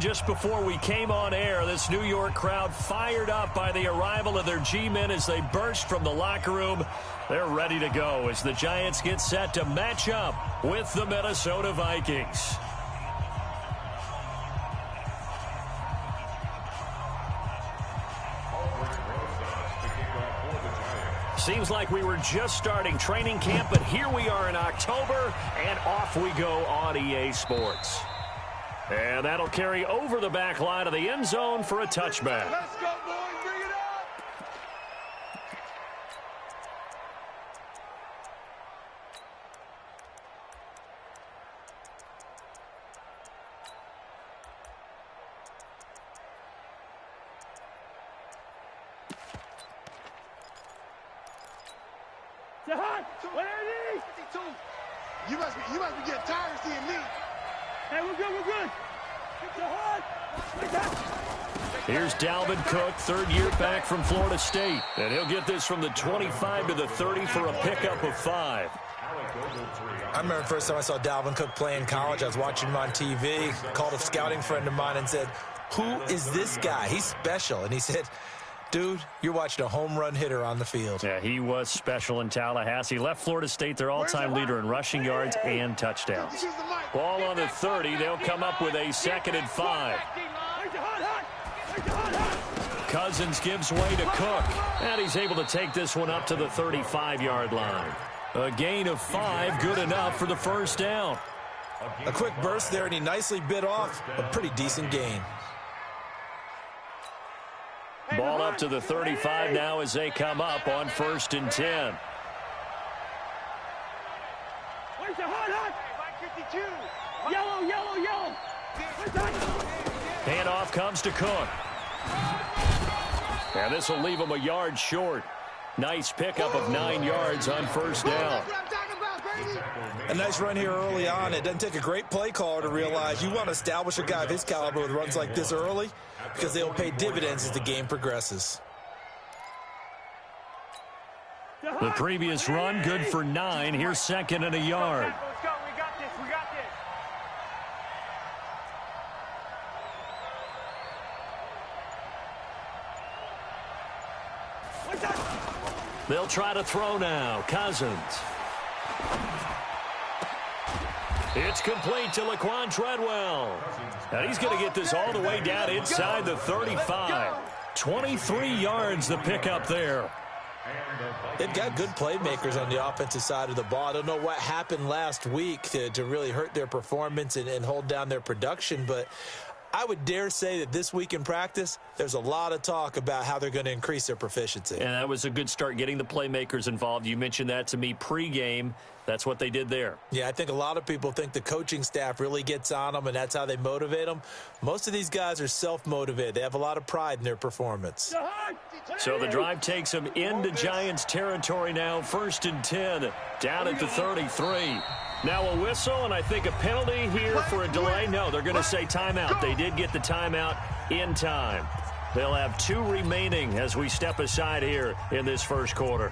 just before we came on air, this New York crowd fired up by the arrival of their G-men as they burst from the locker room. They're ready to go as the Giants get set to match up with the Minnesota Vikings. Seems like we were just starting training camp, but here we are in October, and off we go on EA Sports. And that'll carry over the back line of the end zone for a touchback. Let's go, boys. Bring it up. You must be getting tired of seeing me. Hey, we're good. Here's Dalvin Cook, third-year back from Florida State. And he'll get this from the 25 to the 30 for a pickup of 5. I remember the first time I saw Dalvin Cook play in college. I was watching him on TV, called a scouting friend of mine and said, "Who is this guy? He's special." And he said, "Dude, you're watching a home run hitter on the field." Yeah, he was special in Tallahassee. Left Florida State their all-time leader in rushing yards and touchdowns. Ball on the 30. They'll come up with a 2nd and 5. Cousins gives way to Cook. And he's able to take this one up to the 35-yard line. A gain of 5, good enough for the first down. A quick burst there, and he nicely bit off a pretty decent gain. Ball up to the 35 now as they come up on 1st and 10. Yellow. Handoff comes to Cook. And this will leave him a yard short. Nice pickup of 9 yards on 1st down. A nice run here early on. It doesn't take a great play caller to realize you want to establish a guy of his caliber with runs like this early because they'll pay dividends as the game progresses. The previous run good for 9. Here's 2nd and a yard. Let's go. We got this. They'll try to throw now. Cousins. It's complete to Laquan Treadwell. And he's going to get this all the way down inside the 35. 23 yards the pickup there. They've got good playmakers on the offensive side of the ball. I don't know what happened last week to really hurt their performance and hold down their production, but I would dare say that this week in practice, there's a lot of talk about how they're going to increase their proficiency. And that was a good start getting the playmakers involved. You mentioned that to me pregame. That's what they did there. Yeah, I think a lot of people think the coaching staff really gets on them, and that's how they motivate them. Most of these guys are self-motivated. They have a lot of pride in their performance. So the drive takes them into Giants territory now. 1st and 10, down at the 33. Now a whistle, and I think a penalty here for a delay. No, they're going to say timeout. They did get the timeout in time. They'll have 2 remaining as we step aside here in this first quarter.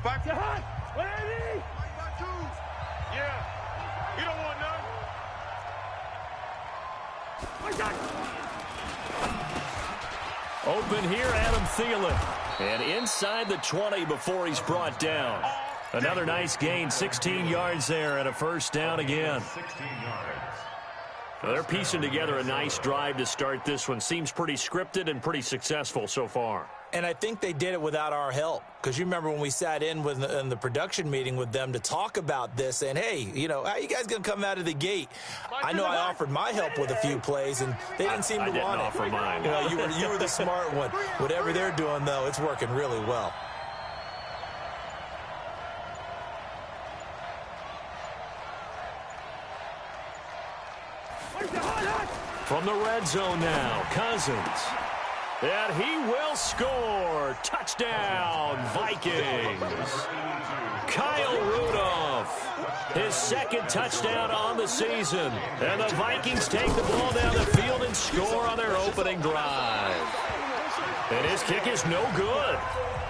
Back to hot. Ready? Yeah. You don't want none. Open here, Adam Thielen. And inside the 20 before he's brought down. Another nice gain, 16 yards there and a first down again. 16 yards. Well, they're piecing together a nice drive to start this one. Seems pretty scripted and pretty successful so far. And I think they did it without our help. Because you remember when we sat in the production meeting with them to talk about this, and hey, you know, how you guys going to come out of the gate? I know I offered my help with a few plays, and they didn't seem to want it. I didn't offer mine. You know, you were the smart one. Whatever they're doing, though, it's working really well. From the red zone now, Cousins. And he will score. Touchdown, Vikings. Kyle Rudolph, his 2nd touchdown on the season. And the Vikings take the ball down the field and score on their opening drive. And his kick is no good.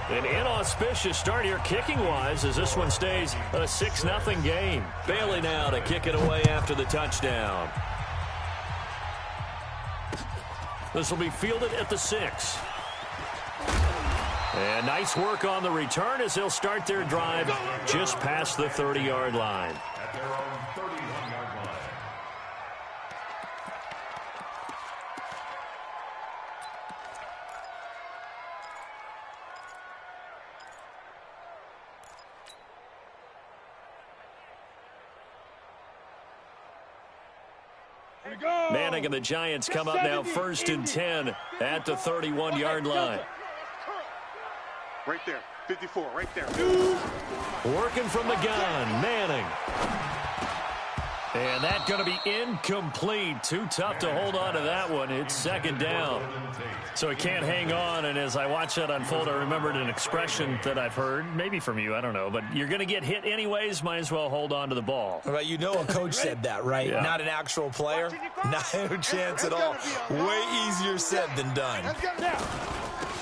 An inauspicious start here kicking-wise as this one stays a 6-0 game. Bailey now to kick it away after the touchdown. This will be fielded at the 6. And nice work on the return as they'll start their drive just past the 30-yard line. At their own 31-yard line. Manning and the Giants come up now 1st and 10 at the 31-yard line. Right there, 54, right there. Working from the gun, Manning. And that's going to be incomplete. Too tough to hold on to that one. It's 2nd down. So he can't hang on, and as I watch that unfold, I remembered an expression that I've heard, maybe from you, I don't know, but you're going to get hit anyways, might as well hold on to the ball. Well, you know a coach said that, right? Yeah. Not an actual player. No chance at all. Way easier said than done.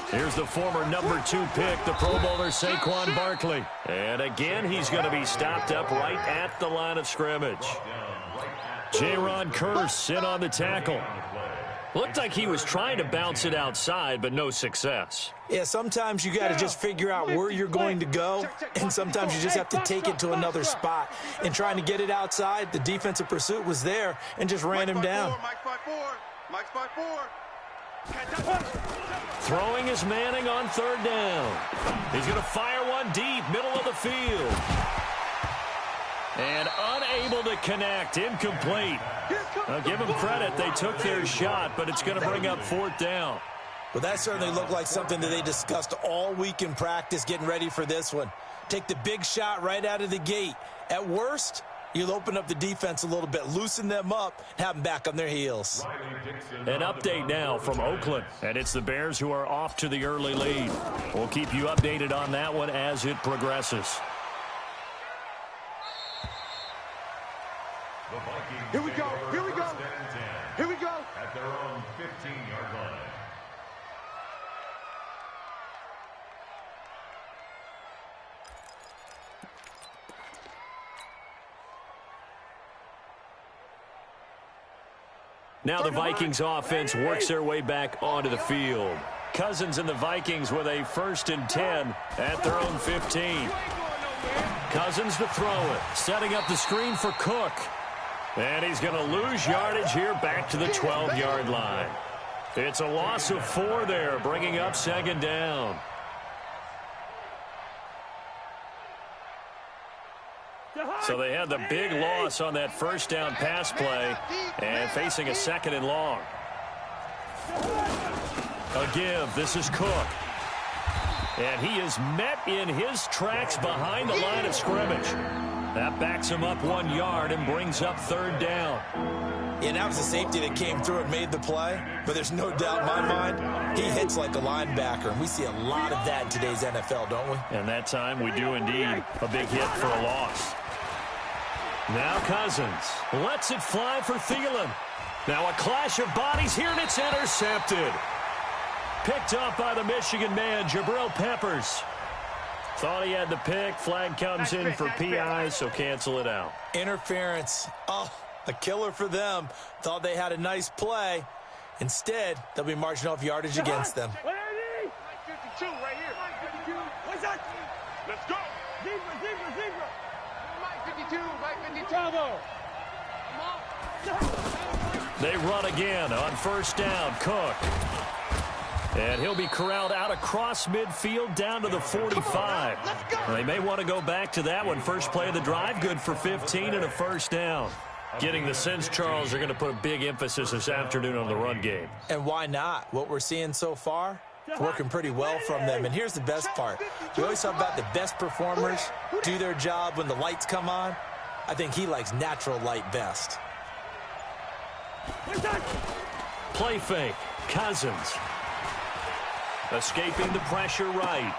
Here's the former number 2 pick, the Pro Bowler Saquon Barkley. And again, he's going to be stopped up right at the line of scrimmage. Jaron Kearse in on the tackle. Looked like he was trying to bounce it outside, but no success. Yeah, sometimes you got to just figure out where you're going to go, and sometimes you just have to take it to another spot. And trying to get it outside, the defensive pursuit was there and just ran him down. Mike's 5-4. Throwing is Manning on 3rd down. He's going to fire one deep, middle of the field. And unable to connect, incomplete. I'll give them credit, they took their shot, but it's going to bring up 4th down. Well, that certainly looked like something that they discussed all week in practice getting ready for this one. Take the big shot right out of the gate. At worst, you'll open up the defense a little bit, loosen them up, have them back on their heels. An update now from Oakland, and it's the Bears who are off to the early lead. We'll keep you updated on that one as it progresses. Here we go, here we go, here we go. At their own 15-yard line. Now the Vikings offense works their way back onto the field. Cousins and the Vikings with a 1st and 10 at their own 15. Cousins to throw it, setting up the screen for Cook. And he's going to lose yardage here back to the 12-yard line. It's a loss of 4 there, bringing up 2nd down. So they had the big loss on that 1st down pass play and facing a 2nd and long. A give. This is Cook. And he is met in his tracks behind the line of scrimmage. That backs him up 1 yard and brings up 3rd down. Yeah, that was the safety that came through and made the play. But there's no doubt in my mind, he hits like a linebacker. And we see a lot of that in today's NFL, don't we? And that time we do indeed. A big hit for a loss. Now Cousins lets it fly for Thielen. Now a clash of bodies here, and it's intercepted. Picked up by the Michigan man, Jabril Peppers. Thought he had the pick. Flag comes in for PI, so cancel it out. Interference. Oh, a killer for them. Thought they had a nice play. Instead, they'll be marching off yardage against them. 52 right here. What's that? Let's go. Zebra. Mike 52. Bravo. They run again on 1st down. Cook. And he'll be corralled out across midfield down to the 45. They may want to go back to that one. First play of the drive, good for 15 and a 1st down. Getting the sense, Charles, they're going to put a big emphasis this afternoon on the run game. And why not? What we're seeing so far, it's working pretty well from them. And here's the best part. We always talk about the best performers do their job when the lights come on. I think he likes natural light best. Play fake. Cousins. Escaping the pressure right.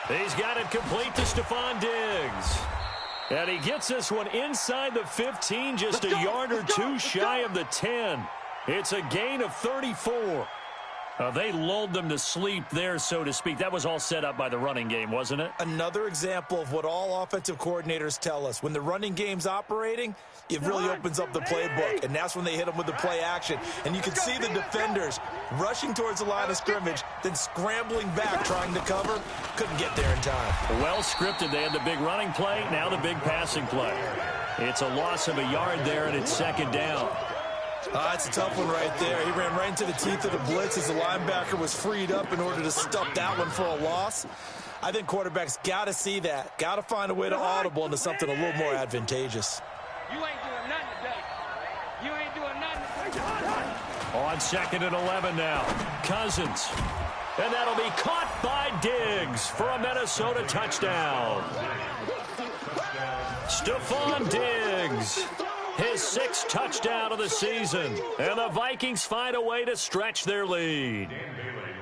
He's got it complete to Stephon Diggs. And he gets this one inside the 15, just a yard or two shy of the 10. It's a gain of 34. They lulled them to sleep there, so to speak. That was all set up by the running game, wasn't it? Another example of what all offensive coordinators tell us. When the running game's operating, it really opens up the playbook, and that's when they hit them with the play action. And you can see the defenders rushing towards the line of scrimmage, then scrambling back trying to cover. Couldn't get there in time. Well scripted. They had the big running play, now the big passing play. It's a loss of a yard there, and it's second down. It's a tough one right there. He ran right into the teeth of the blitz as the linebacker was freed up in order to stop that one for a loss. I think quarterbacks got to see that. Got to find a way to audible into something a little more advantageous. You ain't doing nothing today. You ain't doing nothing. On 2nd and 11 now. Cousins. And that'll be caught by Diggs for a Minnesota touchdown. Stephon Diggs. His 6th touchdown of the season. And the Vikings find a way to stretch their lead.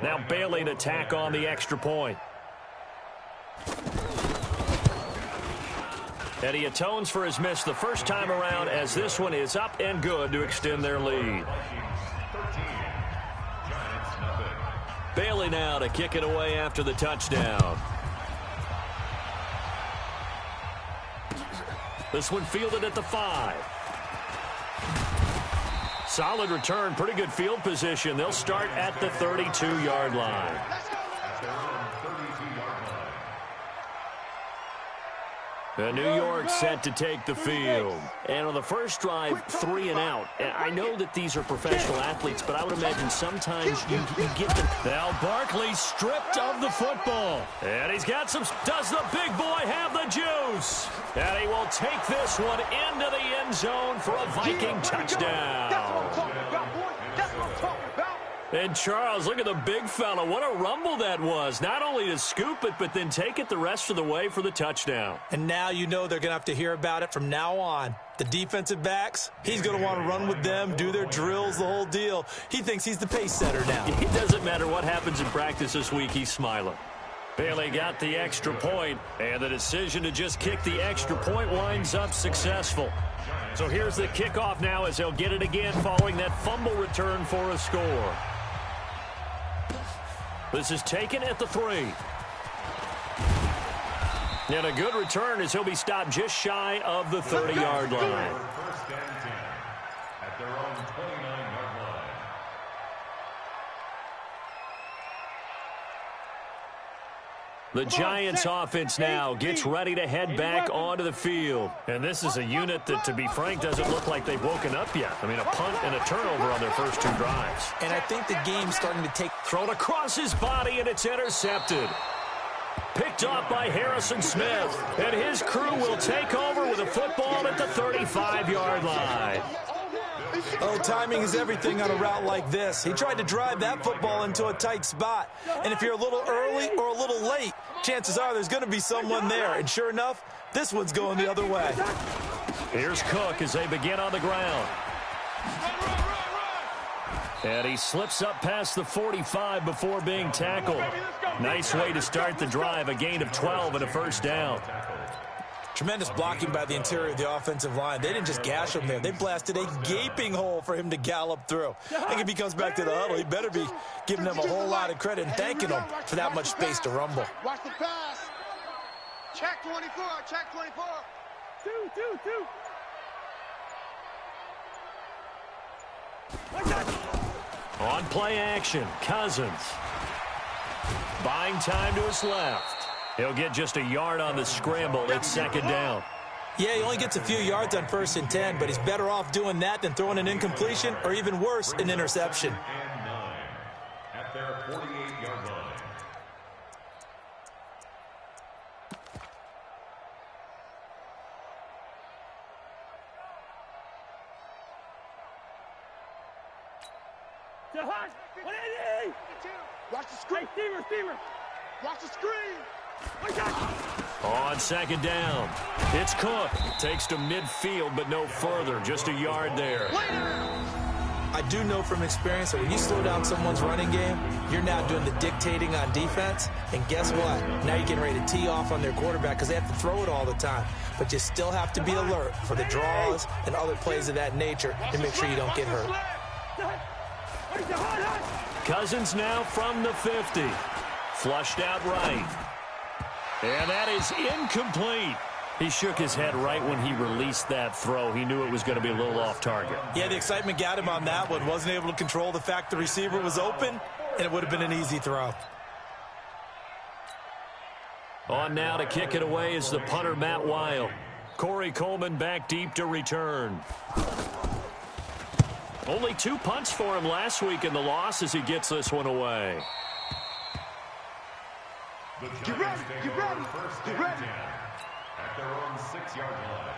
Now Bailey to tack on the extra point. And he atones for his miss the first time around, as this one is up and good to extend their lead. Bailey now to kick it away after the touchdown. This one fielded at the 5. Solid return, pretty good field position. They'll start at the 32-yard line. And New York set to take the field. And on the first drive, 3 and out. And I know that these are professional athletes, but I would imagine sometimes you get them. Now Barkley stripped of the football. And he's got some. Does the big boy have the juice? And he will take this one into the end zone for a Viking touchdown. That's what I'm talking about, boy. That's what I'm talking about. And Charles, look at the big fella. What a rumble that was. Not only to scoop it, but then take it the rest of the way for the touchdown. And now you know they're going to have to hear about it from now on. The defensive backs, he's going to want to run with them, do their drills, the whole deal. He thinks he's the pace setter now. It doesn't matter what happens in practice this week, he's smiling. Bailey got the extra point, and the decision to just kick the extra point winds up successful. So here's the kickoff now as they'll get it again following that fumble return for a score. This is taken at the 3. And a good return as he'll be stopped just shy of the 30-yard line. First and 10 at their own 29-yard line. The Giants offense now gets ready to head back onto the field. And this is a unit that, to be frank, doesn't look like they've woken up yet. I mean, a punt and a turnover on their first 2 drives. And I think the game's starting to take... Thrown across his body, and it's intercepted. Picked off by Harrison Smith. And his crew will take over with a football at the 35-yard line. Oh, timing is everything on a route like this. He tried to drive that football into a tight spot. And if you're a little early or a little late, chances are there's going to be someone there. And sure enough, this one's going the other way. Here's Cook as they begin on the ground. And he slips up past the 45 before being tackled. Nice way to start the drive, a gain of 12 and a first down. Tremendous blocking by the interior of the offensive line. They didn't just gash him there. They blasted a gaping hole for him to gallop through. I think if he comes back to the huddle, he better be giving them a whole lot of credit and thanking them for that much space to rumble. Watch the pass. Check 24. Check 24. Two. On play action, Cousins. Buying time to his left. He'll get just a yard on the scramble. It's second down. Yeah, he only gets a few yards on 1st and 10, but he's better off doing that than throwing an incompletion or even worse, an interception. And 9 at their 48-yard line. Jahan, 180. Watch the screen. Hey, steamer. Watch the screen. On second down, it's Cook. Takes to midfield, but no further. Just a yard there. I do know from experience that when you slow down someone's running game, you're now doing the dictating on defense. And guess what? Now you're getting ready to tee off on their quarterback because they have to throw it all the time. But you still have to be alert for the draws and other plays of that nature to make sure you don't get hurt. Cousins now from the 50. Flushed out right. And that is incomplete. He shook his head right when he released that throw. He knew it was going to be a little off target. Yeah, the excitement got him on that one. Wasn't able to control the fact the receiver was open, and it would have been an easy throw. On now to kick it away is the punter, Matt Weil. Corey Coleman back deep to return. Only 2 punts for him last week in the loss as he gets this one away. Get ready, get ready, get ready. At their own 6-yard line.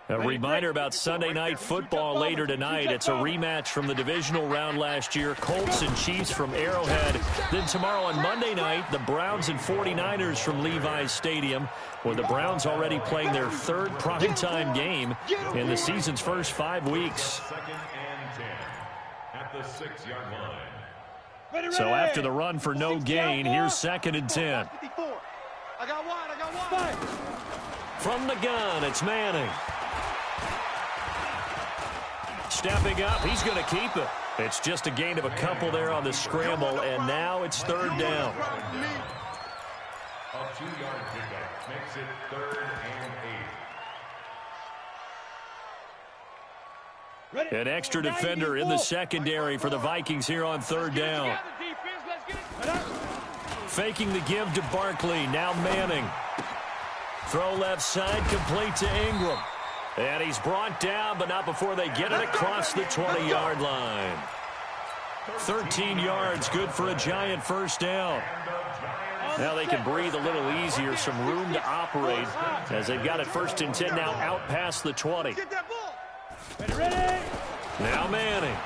A reminder about Sunday Night Football later tonight. It's a rematch from the divisional round last year. Colts and Chiefs from Arrowhead. Then tomorrow on Monday night, the Browns and 49ers from Levi's Stadium, where the Browns already playing their 3rd primetime game in the season's first 5 weeks. 2nd and 10 at the 6-yard line. So after the run for no gain, here's 2nd and 10. I got one. From the gun, it's Manning. Stepping up, he's going to keep it. It's just a gain of a couple there on the scramble, and now it's 3rd down. A 2-yard pickup makes it 3rd and 8. An extra defender in the secondary for the Vikings here on 3rd down. Faking the give to Barkley. Now Manning. Throw left side, complete to Ingram. And he's brought down, but not before they get it across the 20-yard line. 13 yards, good for a Giant first down. Now they can breathe a little easier, some room to operate as they've got it 1st and 10 now out past the 20. Now Manning.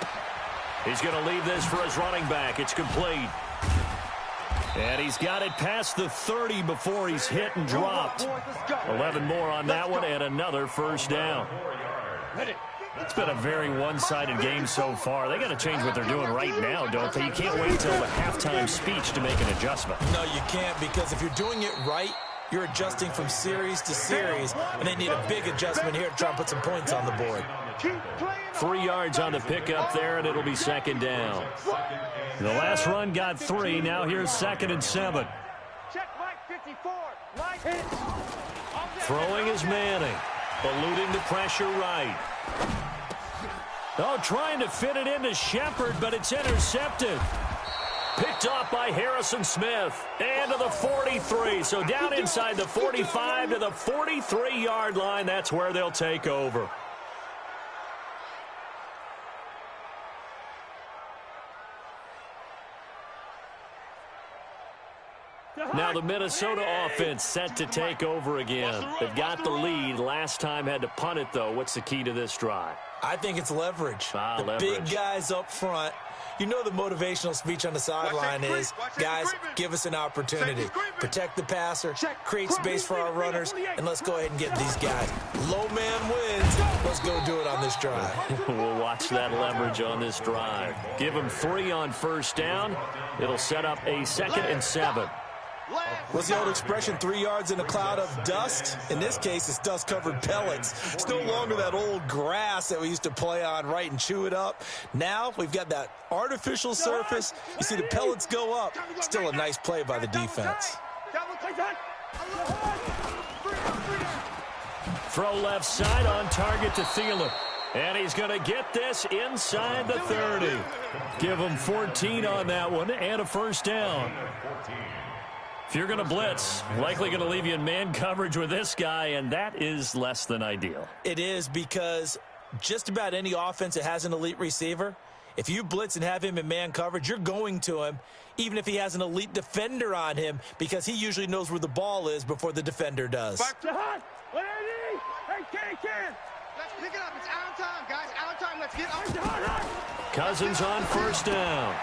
He's going to leave this for his running back. It's complete. And he's got it past the 30 before he's hit and dropped. 11 more on that one and another first down. It's been a very one-sided game so far. They got to change what they're doing right now, don't they? You can't wait till the halftime speech to make an adjustment. No, you can't, because if you're doing it right, you're adjusting from series to series, and they need a big adjustment here to try and put some points on the board. 3 yards on the pickup there, and it'll be 2nd down. The last run got 3. Now here's 2nd and 7. Check Mike 54. Mike hits. Throwing is Manning. Eluding the pressure right. Oh, trying to fit it into Shepard, but it's intercepted. Picked off by Harrison Smith. And to the 43. So down inside the 45 to the 43-yard line. That's where they'll take over. Now the Minnesota offense set to take over again. They've got the lead. Last time had to punt it, though. What's the key to this drive? I think it's leverage. Leverage. Big guys up front. You know the motivational speech on the sideline is, guys, give us an opportunity. Protect the passer, create space for our runners, and let's go ahead and get these guys. Low man wins. Let's go do it on this drive. We'll watch that leverage on this drive. Give them 3 on first down. It'll set up a 2nd and 7. What's the old expression, 3 yards in a cloud of dust? In this case, it's dust-covered pellets. It's no longer that old grass that we used to play on, right, and chew it up. Now we've got that artificial surface. You see the pellets go up. Still a nice play by the defense. Throw left side on target to Thielen. And he's going to get this inside the 30. Give him 14 on that one and a first down. If you're going to blitz, likely going to leave you in man coverage with this guy, and that is less than ideal. It is, because just about any offense that has an elite receiver, if you blitz and have him in man coverage, you're going to him, even if he has an elite defender on him, because he usually knows where the ball is before the defender does. Let's pick it up. It's out of time, guys. Out of time. Let's get on. Cousins on first down.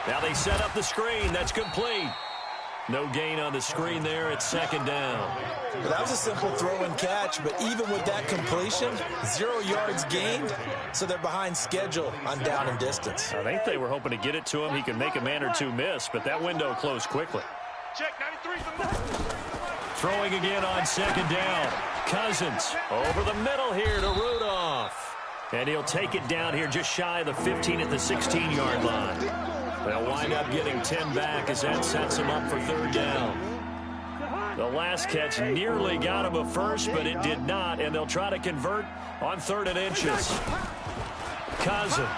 Now they set up the screen. That's complete. No gain on the screen there. It's 2nd down. Well, that was a simple throw and catch, but even with that completion, 0 yards gained, so they're behind schedule on down and distance. I think they were hoping to get it to him. He could make a man or two miss, but that window closed quickly. Check 93. Throwing again on 2nd down. Cousins over the middle here to Rudolph. And he'll take it down here just shy of the 15 at the 16-yard line. They'll wind up getting 10 back as that sets him up for third down. The last catch nearly got him a first, but it did not, and they'll try to convert on 3rd and inches. Cousins.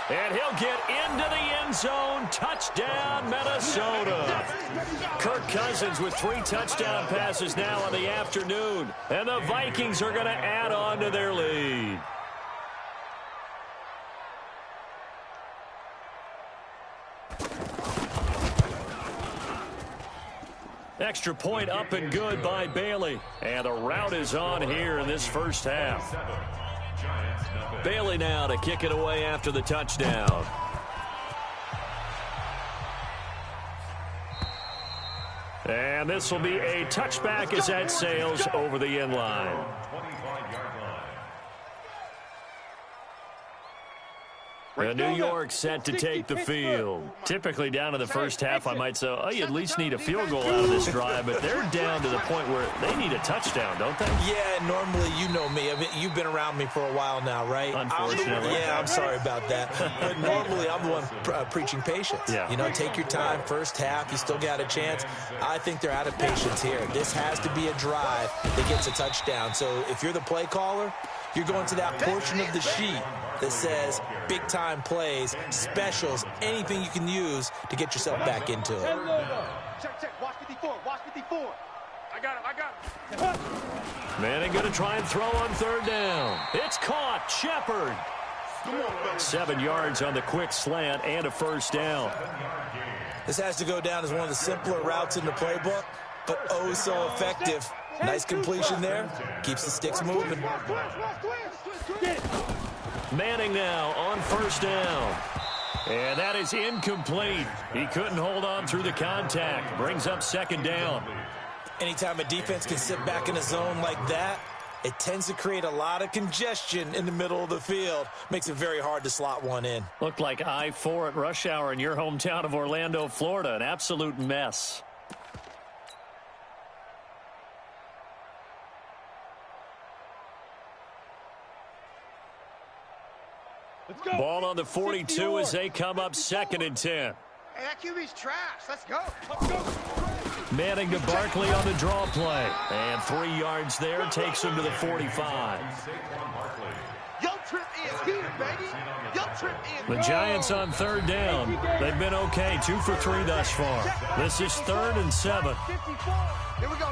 And he'll get into the end zone. Touchdown, Minnesota. Kirk Cousins with 3 touchdown passes now in the afternoon. And the Vikings are going to add on to their lead. Extra point up and good by Bailey. And the route is on here in this first half. Bailey now to kick it away after the touchdown. And this will be a touchback as that sails over the end line. New York set to take the field. Typically down to the first half, I might say, oh, you at least need a field goal out of this drive, but they're down to the point where they need a touchdown, don't they? Yeah, normally, you know me. I mean, you've been around me for a while now, right? Unfortunately. I'm sorry about that. But normally, I'm the one preaching patience. Yeah. You know, take your time. First half, you still got a chance. I think they're out of patience here. This has to be a drive that gets a touchdown. So if you're the play caller, you're going to that portion of the sheet that says big-time plays, specials, anything you can use to get yourself back into it. Check. Watch 54. Watch 54. I got him. Manning going to try and throw on 3rd down. It's caught. Shepard. 7 yards on the quick slant and a first down. This has to go down as one of the simpler routes in the playbook, but oh so effective. Nice completion there. Keeps the sticks moving. Manning now on 1st down. And that is incomplete. He couldn't hold on through the contact. Brings up 2nd down. Anytime a defense can sit back in a zone like that, it tends to create a lot of congestion in the middle of the field. Makes it very hard to slot one in. Looked like I-4 at rush hour in your hometown of Orlando, Florida. An absolute mess. Ball on the 42 as they come up 2nd and 10. Hey, that QB's trash. Let's go. Manning to Barkley on the draw play. And 3 yards there takes him to the 45. Yo, Trip is here, baby. Yo, Trip is. The Giants on 3rd down. They've been okay, 2 for 3 thus far. This is 3rd and 7. Here we go.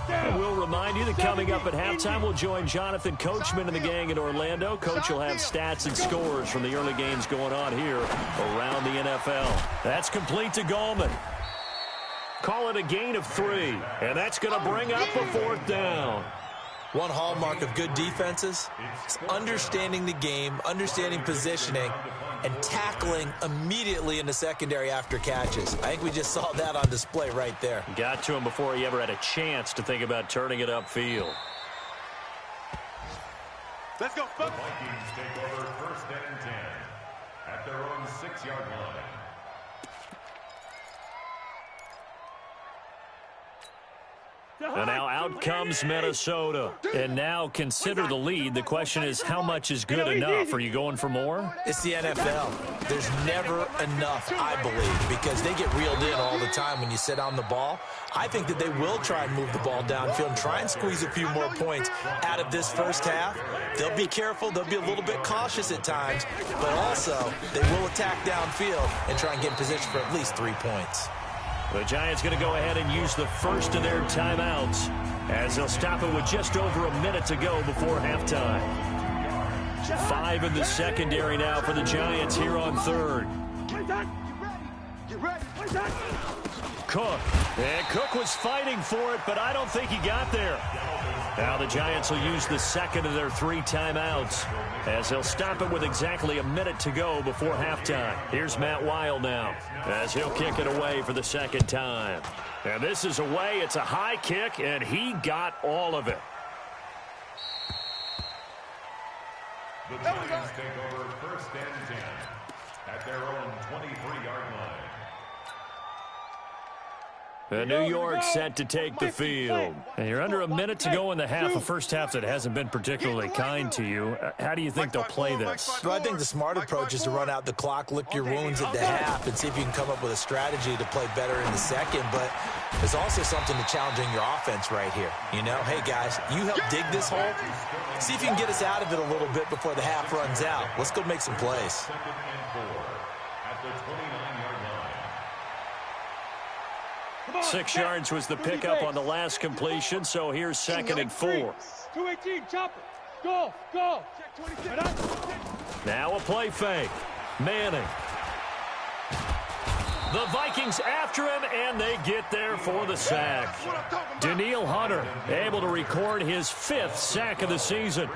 And we'll remind you that coming up at halftime, we'll join Jonathan Coachman and the gang in Orlando. Coach will have stats and scores from the early games going on here around the NFL. That's complete to Gallman. Call it a gain of 3, and that's going to bring up a 4th down. One hallmark of good defenses is understanding the game, understanding positioning, and tackling immediately in the secondary after catches. I think we just saw that on display right there. Got to him before he ever had a chance to think about turning it upfield. Let's go. The Vikings take over 1st and 10 at their own 6-yard line. And now out comes Minnesota. And now consider the lead. The question is, how much is good enough? Are you going for more? It's the NFL. There's never enough, I believe, because they get reeled in all the time when you sit on the ball. I think that they will try and move the ball downfield and try and squeeze a few more points out of this first half. They'll be careful. They'll be a little bit cautious at times, but also they will attack downfield and try and get in position for at least 3 points. The Giants going to go ahead and use the first of their timeouts as they'll stop it with just over a minute to go before halftime. 5 in the secondary now for the Giants here on 3rd. Get ready. Cook. And Cook was fighting for it, but I don't think he got there. Now the Giants will use the second of their 3 timeouts as they'll stop it with exactly a minute to go before halftime. Here's Matt Weil now as he'll kick it away for the 2nd time. And this is away. It's a high kick, and he got all of it. The Giants take over 1st and 10 at their own 23-yard line. New York set to take the field. And you're under a minute to go in the half, a first half that hasn't been particularly kind to you. How do you think they'll play this? Well, I think the smart approach is to run out the clock, lick your wounds at the half, and see if you can come up with a strategy to play better in the second. But there's also something to challenging your offense right here. You know, hey, guys, you help dig this hole. See if you can get us out of it a little bit before the half runs out. Let's go make some plays. 2nd and 4 at the 29-yard line. 6 yards was the pickup on the last completion, so here's 2nd and 4. 218, chopper. Go, go. Now a play fake. Manning. The Vikings after him, and they get there for the sack. Daniil Hunter able to record his 5th sack of the season.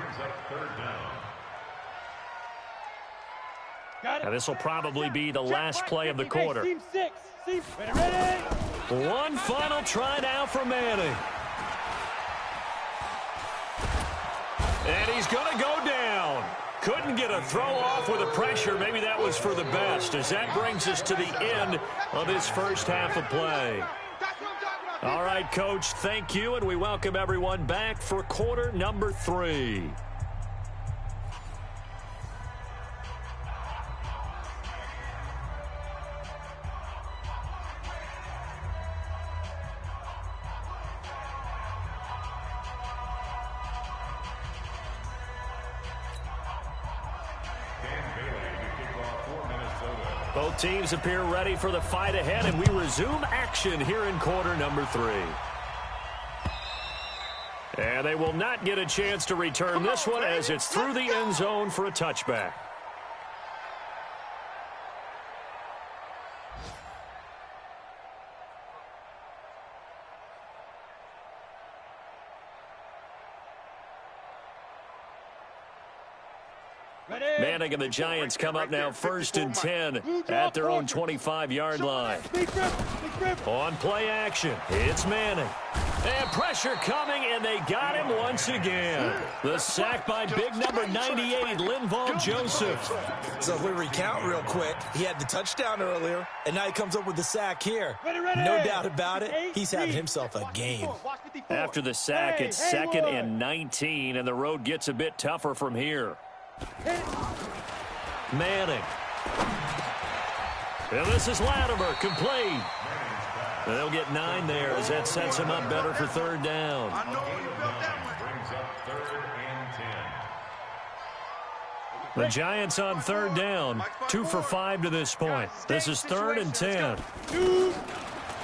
Now this will probably be the last play of the quarter. One final try now for Manning. And he's going to go down. Couldn't get a throw off with the pressure. Maybe that was for the best, as that brings us to the end of this first half of play. All right, Coach, thank you, and we welcome everyone back for quarter number 3. Both teams appear ready for the fight ahead, and we resume action here in quarter number 3. And they will not get a chance to return this one as it's through the end zone for a touchback. Manning and the Giants come up now 1st and 10 at their own 25-yard line. On play action, it's Manning. And pressure coming, and they got him once again. The sack by big number 98, Linval Joseph. So if we recount real quick, he had the touchdown earlier, and now he comes up with the sack here. No doubt about it, he's having himself a game. After the sack, it's 2nd and 19, and the road gets a bit tougher from here. Manning. And this is Latimer, complete. They'll get 9 there as that sets him up better for 3rd down. Brings up 3rd and 10. The Giants on 3rd down, 2 for 5 to this point. This is 3rd and 10.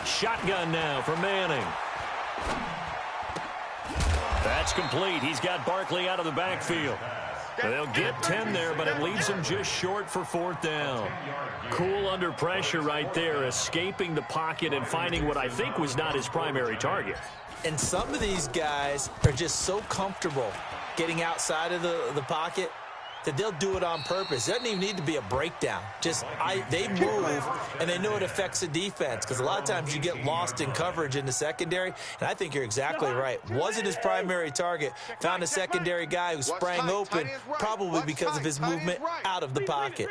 Shotgun now for Manning. That's complete. He's got Barkley out of the backfield. They'll get 10 there, but it leaves him just short for 4th down. Cool under pressure right there, escaping the pocket and finding what I think was not his primary target. And some of these guys are just so comfortable getting outside of the pocket that they'll do it on purpose. It doesn't even need to be a breakdown. They move, and they know it affects the defense, because a lot of times you get lost in coverage in the secondary, and I think you're exactly right. Wasn't his primary target. Found a secondary guy who sprang open, probably because of his movement out of the pocket.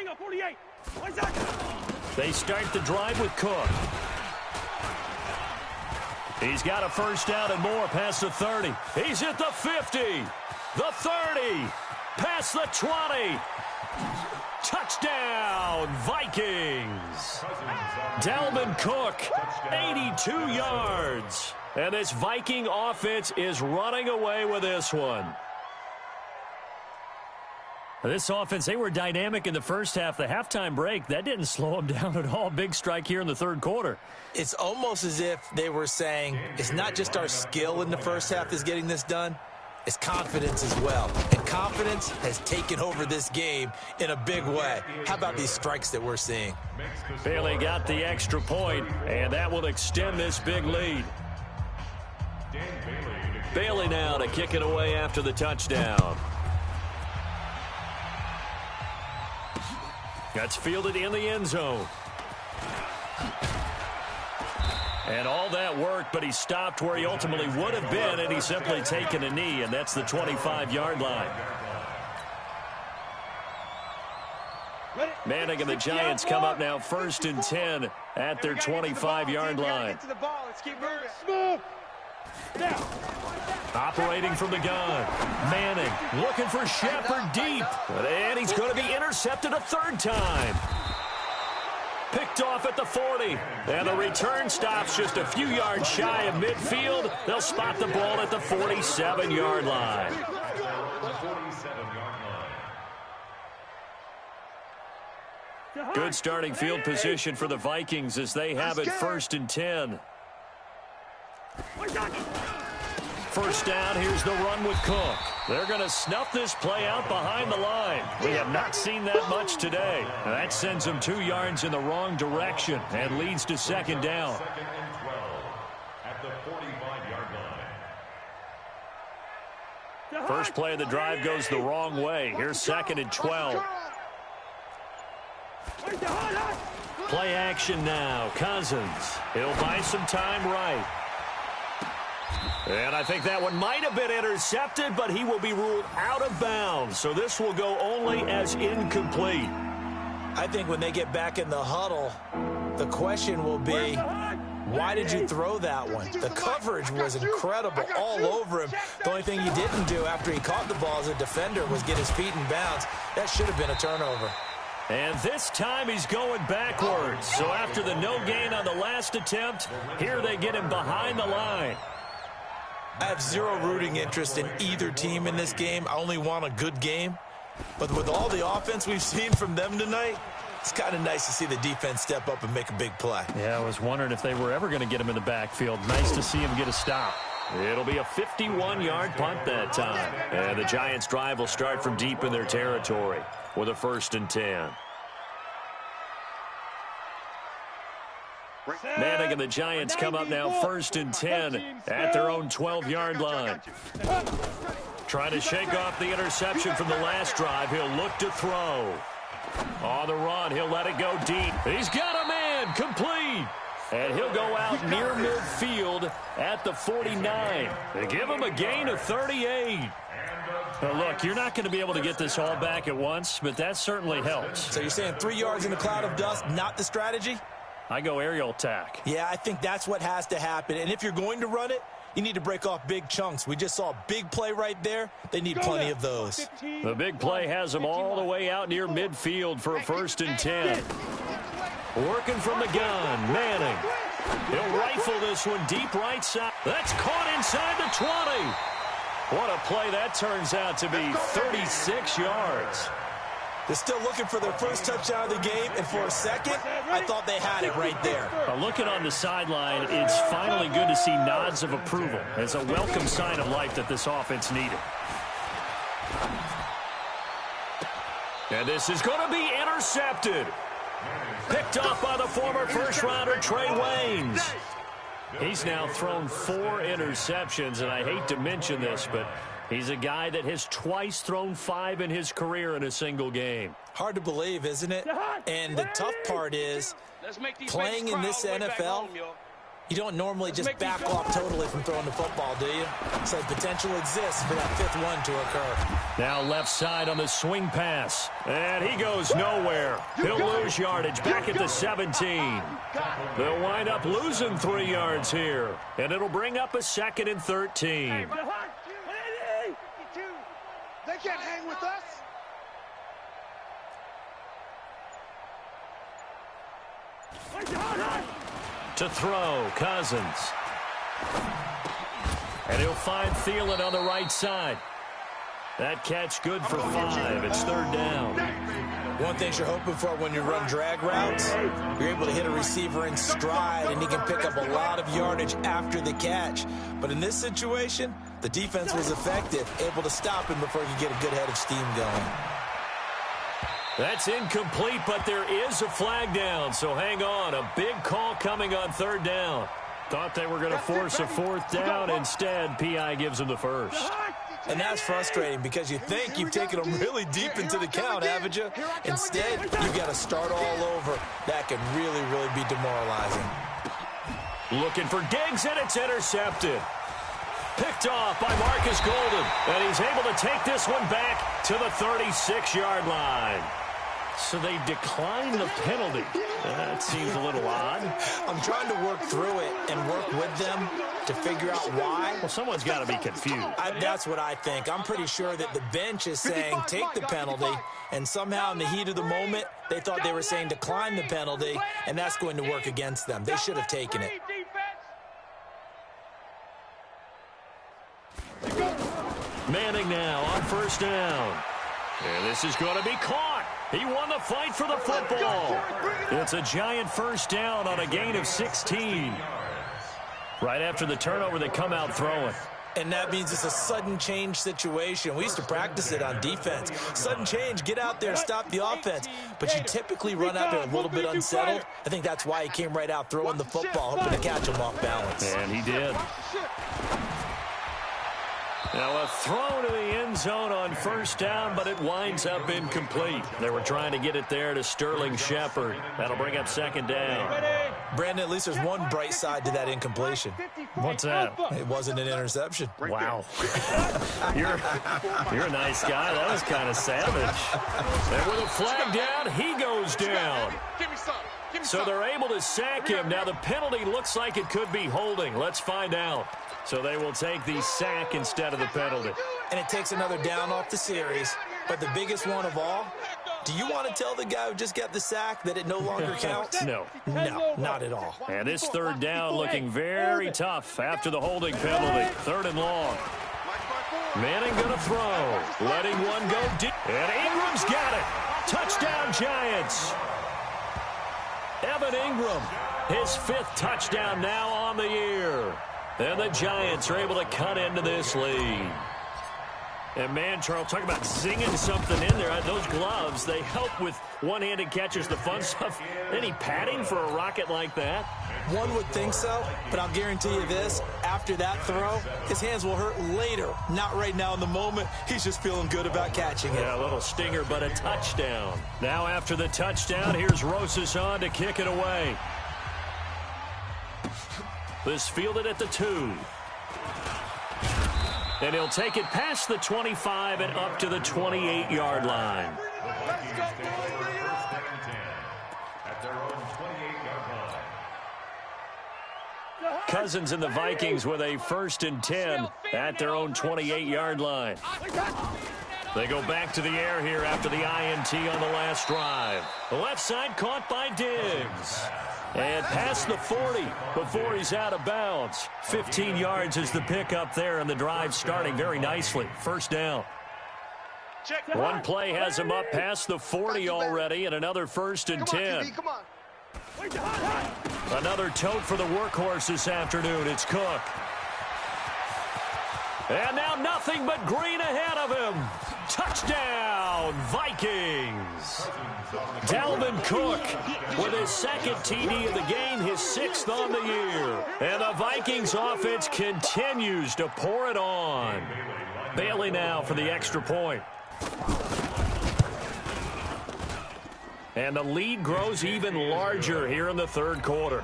They start the drive with Cook. He's got a 1st down and more past the 30. He's at the 50, the 30. Past the 20. Touchdown, Vikings. Dalvin Cook, 82 yards. And this Viking offense is running away with this one. This offense, they were dynamic in the first half. The halftime break, that didn't slow them down at all. Big strike here in the 3rd quarter. It's almost as if they were saying, it's not just our skill in the first half that's getting this done. It's confidence as well. And confidence has taken over this game in a big way. How about these strikes that we're seeing? Bailey got the extra point, and that will extend this big lead. Bailey now to kick it away after the touchdown. That's fielded in the end zone. And all that worked, but he stopped where he ultimately would have been, and he's simply taken a knee, and that's the 25-yard line. Ready? Manning and the Giants come up now 1st and 10 at their 25-yard line. Get to the ball. Let's keep moving. Operating from the gun. Manning looking for Shepard deep. And he's going to be intercepted a 3rd time. Picked off at the 40. And the return stops just a few yards shy of midfield. They'll spot the ball at the 47-yard line. Good starting field position for the Vikings as they have it 1st and 10. First down, here's the run with Cook. They're going to snuff this play out behind the line. We have not seen that much today. That sends them 2 yards in the wrong direction and leads to 2nd down. 2nd and 12 at the 45-yard line. First play of the drive goes the wrong way. Here's 2nd and 12. Play action now. Cousins. He'll buy some time right. And I think that one might have been intercepted, but he will be ruled out of bounds. So this will go only as incomplete. I think when they get back in the huddle, the question will be, why did you throw that one? The coverage was incredible all over him. The only thing he didn't do after he caught the ball as a defender was get his feet in bounds. That should have been a turnover. And this time he's going backwards. So after the no gain on the last attempt, here they get him behind the line. I have zero rooting interest in either team in this game. I only want a good game. But with all the offense we've seen from them tonight, it's kind of nice to see the defense step up and make a big play. Yeah, I was wondering if they were ever going to get him in the backfield. Nice to see him get a stop. It'll be a 51-yard punt that time. And the Giants' drive will start from deep in their territory with a 1st and 10. Manning and the Giants come up now 1st and 10 at their own 12-yard line. Trying to shake off the interception from the last drive. He'll look to throw. On the run, he'll let it go deep. He's got a man, complete. And he'll go out near midfield at the 49. They give him a gain of 38. Now look, you're not going to be able to get this all back at once, but that certainly helps. So you're saying 3 yards in a cloud of dust, not the strategy? I go aerial attack. Yeah, I think that's what has to happen. And if you're going to run it, you need to break off big chunks. We just saw a big play right there. They need plenty of those. The big play has them all the way out near midfield for a 1st and 10. Working from the gun, Manning. He'll rifle this one deep right side. That's caught inside the 20. What a play that turns out to be, 36 yards. They're still looking for their first touchdown of the game, and for a second, I thought they had it right there. Looking on the sideline, it's finally good to see nods of approval. It's a welcome sign of life that this offense needed. And this is going to be intercepted. Picked off by the former first-rounder Trey Waynes. He's now thrown 4 interceptions, and I hate to mention this, but he's a guy that has twice thrown 5 in his career in a single game. Hard to believe, isn't it? And the tough part is, playing in this NFL, you don't normally just back off totally from throwing the football, do you? So potential exists for that 5th one to occur. Now left side on the swing pass. And he goes nowhere. He'll lose yardage back at the 17. They'll wind up losing 3 yards here. And it'll bring up a 2nd and 13. They can't hang with us. To throw, Cousins. And he'll find Thielen on the right side. That catch good for 5. It's 3rd down. One thing you're hoping for when you run drag routes, you're able to hit a receiver in stride, and he can pick up a lot of yardage after the catch. But in this situation, the defense was effective, able to stop him before he could get a good head of steam going. That's incomplete, but there is a flag down, so hang on. A big call coming on 3rd down. Thought they were going to force a 4th down. Instead, P.I. gives them the first. And that's frustrating because you think you've taken them really deep into the count, haven't you? Instead, you've got to start all over. That can really, really be demoralizing. Looking for Diggs, and it's intercepted. Picked off by Marcus Golden, and he's able to take this one back to the 36-yard line. So they decline the penalty. That seems a little odd. I'm trying to work through it and work with them to figure out why. Well, someone's got to be confused. That's what I think. I'm pretty sure that the bench is saying take the penalty, and somehow in the heat of the moment, they thought they were saying decline the penalty, and that's going to work against them. They should have taken it. Manning now on first down. And this is going to be caught. He won the fight for the football. It's a giant first down on a gain of 16. Right after the turnover, they come out throwing. And that means it's a sudden change situation. We used to practice it on defense. Sudden change, get out there, stop the offense. But you typically run out there a little bit unsettled. I think that's why he came right out throwing the football, hoping to catch him off balance. And he did. Now a throw to the end zone on first down, but it winds up incomplete. They were trying to get it there to Sterling Shepard. That'll bring up second down. Brandon, at least there's one bright side to that incompletion. What's that? It wasn't an interception. Wow. You're a nice guy. That was kind of savage. And with a flag down, he goes down. So they're able to sack him. Now the penalty looks like it could be holding. Let's find out. So they will take the sack instead of the penalty. And it takes another down off the series. But the biggest one of all, do you want to tell the guy who just got the sack that it no longer counts? No. No, not at all. And this third down looking very tough after the holding penalty. Third and long. Manning going to throw. Letting one go deep. And Ingram's got it. Touchdown, Giants. Evan Ingram, his 5th touchdown now on the year. And the Giants are able to cut into this lead. And, man, Charles, talk about zinging something in there. Those gloves, they help with one-handed catches, the fun stuff. Any padding for a rocket like that? One would think so, but I'll guarantee you this. After that throw, his hands will hurt later. Not right now in the moment. He's just feeling good about catching it. Yeah, a little stinger, but a touchdown. Now after the touchdown, here's Rosas on to kick it away. This fielded at the 2. And he'll take it past the 25 and up to the 28-yard line. Cousins and the Vikings with a 1st and 10 at their own 28-yard line. They go back to the air here after the INT on the last drive. The left side caught by Diggs. And past the 40 before he's out of bounds. 15 yards is the pickup there, and the drive starting very nicely. First down. One play has him up past the 40 already, and another 1st and 10. Another tote for the workhorse this afternoon. It's Cook. And now nothing but green ahead of him. Touchdown, Vikings. Dalvin Cook with his 2nd TD of the game, his 6th on the year. And the Vikings offense continues to pour it on. Bailey now for the extra point. And the lead grows even larger here in the 3rd quarter.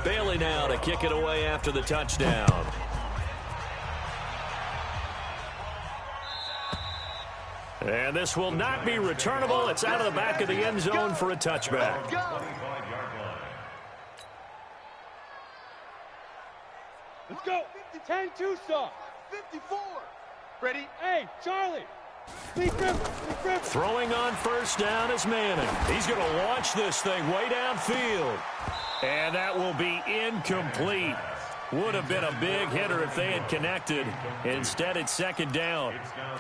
Bailey now to kick it away after the touchdown. And this will not be returnable. It's out of the back of the end zone for a touchback. Let's go. 10-2 stop. 54. Ready? Hey, Charlie. Throwing on first down is Manning. He's going to launch this thing way downfield. And that will be incomplete. Would have been a big hitter if they had connected. Instead, it's 2nd down.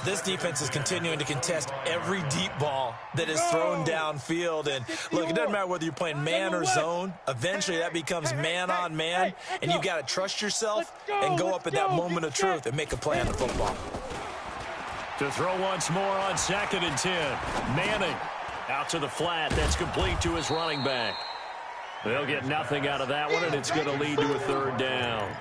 This defense is continuing to contest every deep ball that is thrown downfield. And, look, it doesn't matter whether you're playing man or zone. Eventually, that becomes man-on-man. And you've got to trust yourself and go up at that moment of truth and make a play on the football. To throw once more on 2nd and 10. Manning out to the flat. That's complete to his running back. They'll get nothing out of that one, and it's going to lead to a 3rd down.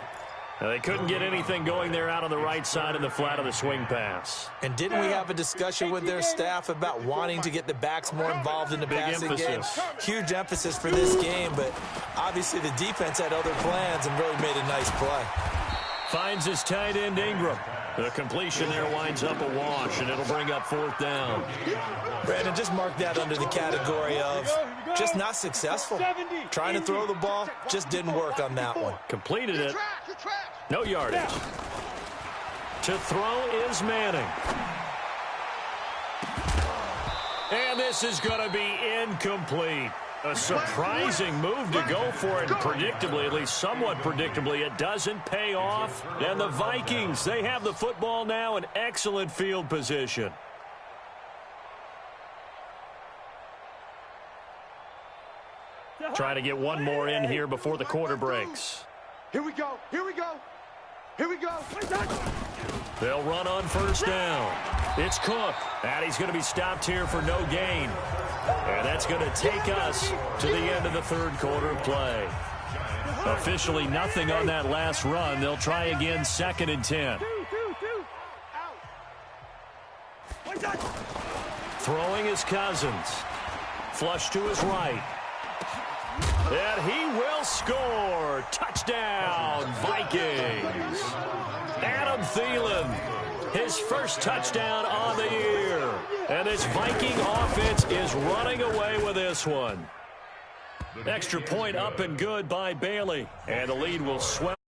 Now, they couldn't get anything going there out on the right side in the flat of the swing pass. And didn't we have a discussion with their staff about wanting to get the backs more involved in the passing game? Huge emphasis for this game, but obviously the defense had other plans and really made a nice play. Finds his tight end Ingram. The completion there winds up a wash, and it'll bring up 4th down. Brandon, just mark that under the category of just not successful. Trying to throw the ball, just didn't work on that one. Completed it. No yardage. To throw is Manning. And this is going to be incomplete. A surprising move to go for it. Predictably, at least somewhat predictably, it doesn't pay off. And the Vikings, they have the football now in excellent field position. Trying to get one more in here before the quarter breaks. Here we go. Here we go. Here we go. They'll run on 1st down. It's Cook. And he's going to be stopped here for no gain. And that's going to take us to the end of the 3rd quarter play. Officially nothing on that last run. They'll try again 2nd and 10. Throwing is Cousins. Flush to his right. And he will score. Touchdown, Vikings. Adam Thielen, his first touchdown on the year. And this Viking offense is running away with this one. Extra point up and good by Bailey. And the lead will swell.